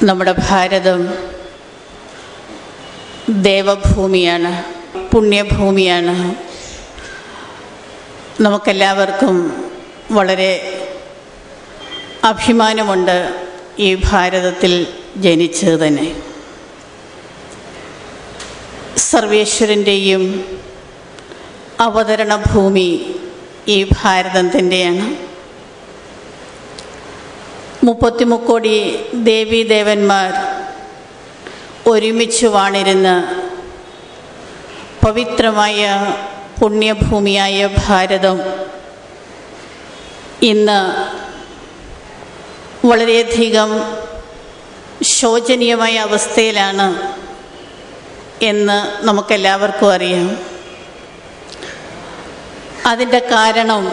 നമ്മുടെ ഭാരതം ദേവഭൂമിയാണ്, പുണ്യഭൂമിയാണ്. നമുക്കെല്ലാവർക്കും വളരെ അഭിമാനമുണ്ട് ഈ ഭാരതത്തിൽ ജനിച്ചത് തന്നെ. സർവേശ്വരൻ്റെയും അവതരണ ഭൂമി ഈ ഭാരതം തന്നെയാണ്. 33 കോടി ദേവീദേവന്മാർ ഒരുമിച്ച് വാണിരുന്ന പവിത്രമായ പുണ്യഭൂമിയായ ഭാരതം ഇന്ന് വളരെയധികം ശോചനീയമായ അവസ്ഥയിലാണ് എന്ന് നമുക്കെല്ലാവർക്കും അറിയാം. അതിൻ്റെ കാരണം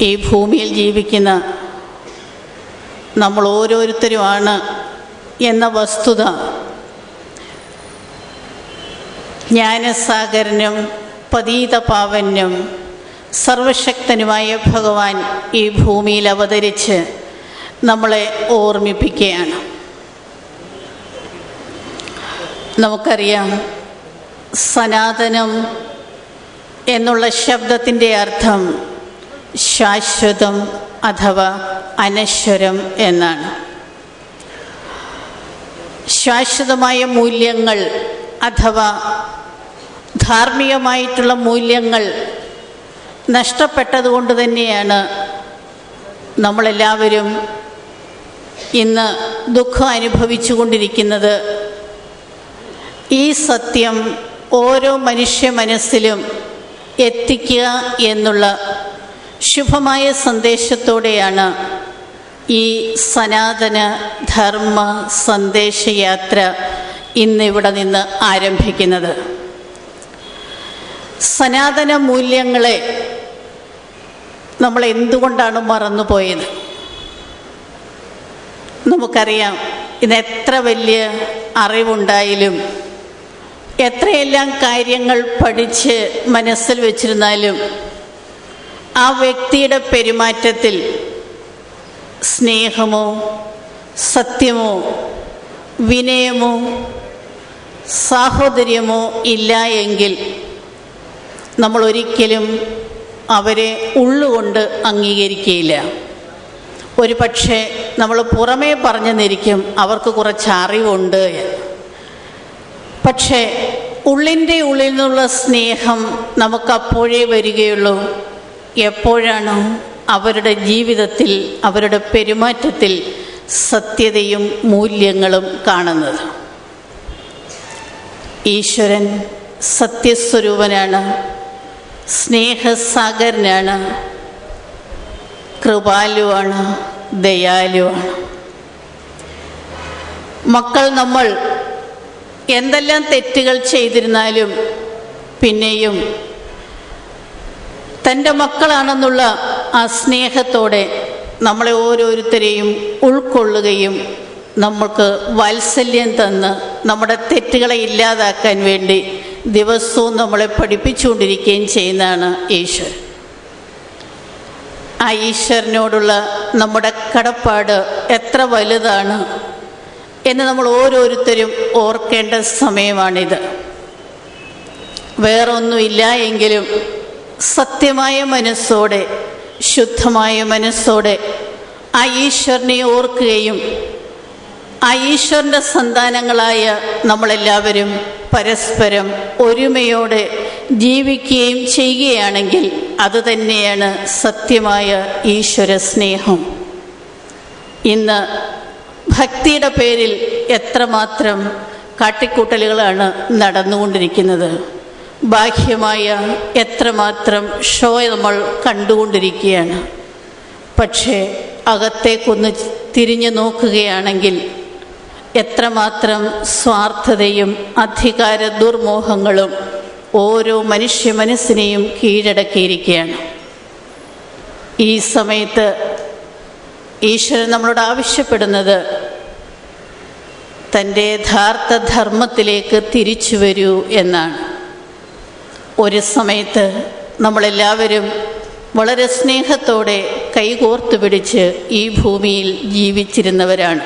ഈ ഭൂമിയിൽ ജീവിക്കുന്ന നമ്മൾ ഓരോരുത്തരുമാണ് എന്ന വസ്തുത ജ്ഞാനസാഗരനും പതീതപാവനും സർവശക്തനുമായ ഭഗവാൻ ഈ ഭൂമിയിൽ അവതരിച്ച് നമ്മളെ ഓർമ്മിപ്പിക്കുകയാണ്. നമുക്കറിയാം, സനാതനം എന്നുള്ള ശബ്ദത്തിൻ്റെ അർത്ഥം ശാശ്വതം അഥവാ അനശ്വരം എന്നാണ്. ശാശ്വതമായ മൂല്യങ്ങൾ അഥവാ ധാർമ്മികമായിട്ടുള്ള മൂല്യങ്ങൾ നഷ്ടപ്പെട്ടതുകൊണ്ട് തന്നെയാണ് നമ്മളെല്ലാവരും ഇന്ന് ദുഃഖം അനുഭവിച്ചു കൊണ്ടിരിക്കുന്നത്. ഈ സത്യം ഓരോ മനുഷ്യ മനസ്സിലും എത്തിക്കുക എന്നുള്ള ശുഭമായ സന്ദേശത്തോടെയാണ് ഈ സനാതന ധർമ്മ സന്ദേശയാത്ര ഇന്നിവിടെ നിന്ന് ആരംഭിക്കുന്നത്. സനാതന മൂല്യങ്ങളെ നമ്മൾ എന്തുകൊണ്ടാണ് മറന്നുപോയത്? നമുക്കറിയാം, ഇന്ന് എത്ര വലിയ അറിവുണ്ടായാലും എത്രയെല്ലാം കാര്യങ്ങൾ പഠിച്ച് മനസ്സിൽ വച്ചിരുന്നാലും ആ വ്യക്തിയുടെ പെരുമാറ്റത്തിൽ സ്നേഹമോ സത്യമോ വിനയമോ സാഹോദര്യമോ ഇല്ല എങ്കിൽ നമ്മൾ ഒരിക്കലും അവരെ ഉള്ളുകൊണ്ട് അംഗീകരിക്കുകയില്ല. ഒരു പക്ഷേ നമ്മൾ പുറമേ പറഞ്ഞെന്നിരിക്കും അവർക്ക് കുറച്ച് അറിവുണ്ട്, പക്ഷേ ഉള്ളിൻ്റെ ഉള്ളിൽ നിന്നുള്ള സ്നേഹം നമുക്കപ്പോഴേ വരികയുള്ളൂ എപ്പോഴാണോ അവരുടെ ജീവിതത്തിൽ അവരുടെ പെരുമാറ്റത്തിൽ സത്യതയും മൂല്യങ്ങളും കാണുന്നത്. ഈശ്വരൻ സത്യസ്വരൂപനാണ്, സ്നേഹസാഗരനാണ്, കൃപാലുവാണ്, ദയാലുവാണ്. മക്കൾ നമ്മൾ എന്തെല്ലാം തെറ്റുകൾ ചെയ്തിരുന്നാലും പിന്നെയും തൻ്റെ മക്കളാണെന്നുള്ള ആ സ്നേഹത്തോടെ നമ്മളെ ഓരോരുത്തരെയും ഉൾക്കൊള്ളുകയും നമ്മൾക്ക് വാത്സല്യം തന്ന് നമ്മുടെ തെറ്റുകളെ ഇല്ലാതാക്കാൻ വേണ്ടി ദിവസവും നമ്മളെ പഠിപ്പിച്ചുകൊണ്ടിരിക്കുകയും ചെയ്യുന്നതാണ് ഈശ്വരൻ. ആ ഈശ്വരനോടുള്ള നമ്മുടെ കടപ്പാട് എത്ര വലുതാണ് എന്ന് നമ്മൾ ഓരോരുത്തരും ഓർക്കേണ്ട സമയമാണിത്. വേറൊന്നുമില്ല എങ്കിലും സത്യമായ മനസ്സോടെ ശുദ്ധമായ മനസ്സോടെ ആ ഈശ്വരനെ ഓർക്കുകയും ആ ഈശ്വരൻ്റെ സന്താനങ്ങളായ നമ്മളെല്ലാവരും പരസ്പരം ഒരുമയോടെ ജീവിക്കുകയും ചെയ്യുകയാണെങ്കിൽ അതുതന്നെയാണ് സത്യമായ ഈശ്വര സ്നേഹം. ഇന്ന് ഭക്തിയുടെ പേരിൽ എത്രമാത്രം കാട്ടിക്കൂട്ടലുകളാണ് നടന്നുകൊണ്ടിരിക്കുന്നത്. ബാഹ്യമായ എത്രമാത്രം ഷോ നമ്മൾ കണ്ടുകൊണ്ടിരിക്കുകയാണ്. പക്ഷേ അകത്തേക്കൊന്ന് തിരിഞ്ഞു നോക്കുകയാണെങ്കിൽ എത്രമാത്രം സ്വാർത്ഥതയും അധികാര ദുർമോഹങ്ങളും ഓരോ മനുഷ്യ മനസ്സിനെയും കീഴടക്കിയിരിക്കുകയാണ്. ഈ സമയത്ത് ഈശ്വരൻ നമ്മളോട് ആവശ്യപ്പെടുന്നത് തൻ്റെ യഥാർത്ഥ ധർമ്മത്തിലേക്ക് തിരിച്ചു വരൂ എന്നാണ്. ഒരു സമയത്ത് നമ്മളെല്ലാവരും വളരെ സ്നേഹത്തോടെ കൈകോർത്തു പിടിച്ച് ഈ ഭൂമിയിൽ ജീവിച്ചിരുന്നവരാണ്.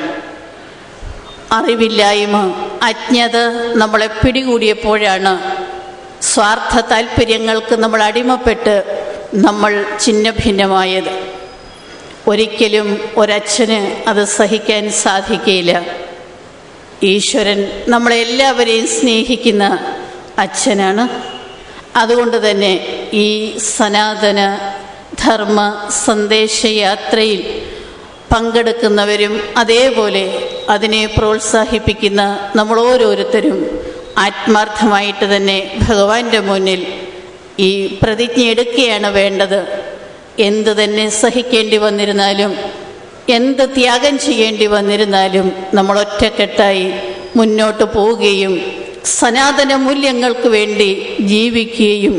അറിവില്ലായ്മ, അജ്ഞത നമ്മളെ പിടികൂടിയപ്പോഴാണ് സ്വാർത്ഥ താല്പര്യങ്ങൾക്ക് നമ്മൾ അടിമപ്പെട്ട് നമ്മൾ ഛിന്ന ഭിന്നമായത്. ഒരിക്കലും ഒരച്ഛന് അത് സഹിക്കാൻ സാധിക്കുകയില്ല. ഈശ്വരൻ നമ്മളെല്ലാവരെയും സ്നേഹിക്കുന്ന അച്ഛനാണ്. അതുകൊണ്ട് തന്നെ ഈ സനാതന ധർമ്മ സന്ദേശയാത്രയിൽ പങ്കെടുക്കുന്നവരും അതേപോലെ അതിനെ പ്രോത്സാഹിപ്പിക്കുന്ന നമ്മൾ ഓരോരുത്തരും ആത്മാർത്ഥമായിട്ട് തന്നെ ഭഗവാന്റെ മുന്നിൽ ഈ പ്രതിജ്ഞ എടുക്കുകയാണ് വേണ്ടത്. എന്ത് തന്നെ സഹിക്കേണ്ടി വന്നിരുന്നാലും, എന്ത് ത്യാഗം ചെയ്യേണ്ടി വന്നിരുന്നാലും നമ്മൾ ഒറ്റക്കെട്ടായി മുന്നോട്ട് പോവുകയും സനാതന മൂല്യങ്ങൾക്ക് വേണ്ടി ജീവിക്കുകയും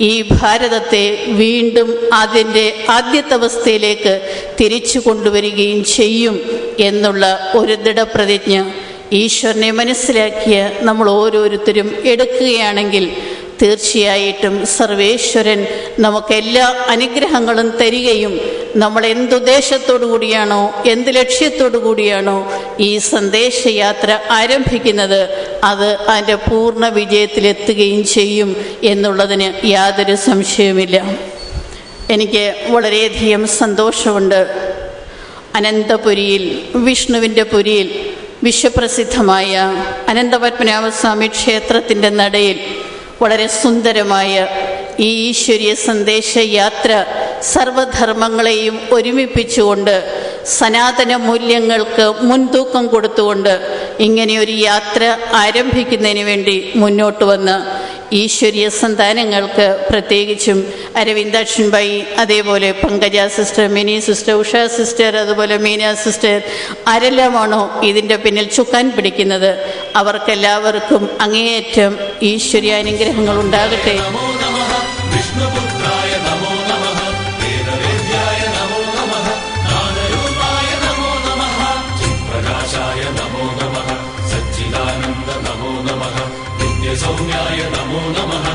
ഈ ഭാരതത്തെ വീണ്ടും അതിൻ്റെ ആദ്യത്തെ അവസ്ഥയിലേക്ക് തിരിച്ചു കൊണ്ടുവരികയും ചെയ്യും എന്നുള്ള ഒരു ദൃഢപ്രതിജ്ഞ ഈശ്വരനെ മനസ്സിലാക്കിയ നമ്മൾ ഓരോരുത്തരും എടുക്കുകയാണെങ്കിൽ തീർച്ചയായിട്ടും സർവേശ്വരൻ നമുക്കെല്ലാ അനുഗ്രഹങ്ങളും തരികയും നമ്മൾ എന്തുദ്ദേശത്തോടു കൂടിയാണോ, എന്ത് ലക്ഷ്യത്തോടു കൂടിയാണോ ഈ സന്ദേശയാത്ര ആരംഭിക്കുന്നത് അത് അതിൻ്റെ പൂർണ്ണ വിജയത്തിലെത്തുകയും ചെയ്യും എന്നുള്ളതിന് യാതൊരു സംശയവുമില്ല. എനിക്ക് വളരെയധികം സന്തോഷമുണ്ട്. അനന്തപുരിയിൽ, വിഷ്ണുവിൻ്റെ പുരിയിൽ വിശ്വപ്രസിദ്ധമായ അനന്തപത്മനാഭസ്വാമി ക്ഷേത്രത്തിൻ്റെ നടയിൽ വളരെ സുന്ദരമായ ഈ ഈശ്വരീയ സന്ദേശയാത്ര സർവധർമ്മങ്ങളെയും ഒരുമിപ്പിച്ചുകൊണ്ട് സനാതന മൂല്യങ്ങൾക്ക് മുൻതൂക്കം കൊടുത്തുകൊണ്ട് ഇങ്ങനെയൊരു യാത്ര ആരംഭിക്കുന്നതിന് വേണ്ടി മുന്നോട്ട് വന്ന് ഈശ്വരീയ സന്താനങ്ങൾക്ക്, പ്രത്യേകിച്ചും അരവിന്ദാക്ഷൻ ഭായി, അതേപോലെ Pankaja sister, Mini sister, Usha sister, അതുപോലെ മീന സിസ്റ്റർ, ആരെല്ലാമാണോ ഇതിൻ്റെ പിന്നിൽ ചുക്കാൻ പിടിക്കുന്നത് അവർക്കെല്ലാവർക്കും അങ്ങേയറ്റം ഈശ്വരീയ അനുഗ്രഹങ്ങൾ ഉണ്ടാകട്ടെ. സൗമ്യായ നമോ നമഃ.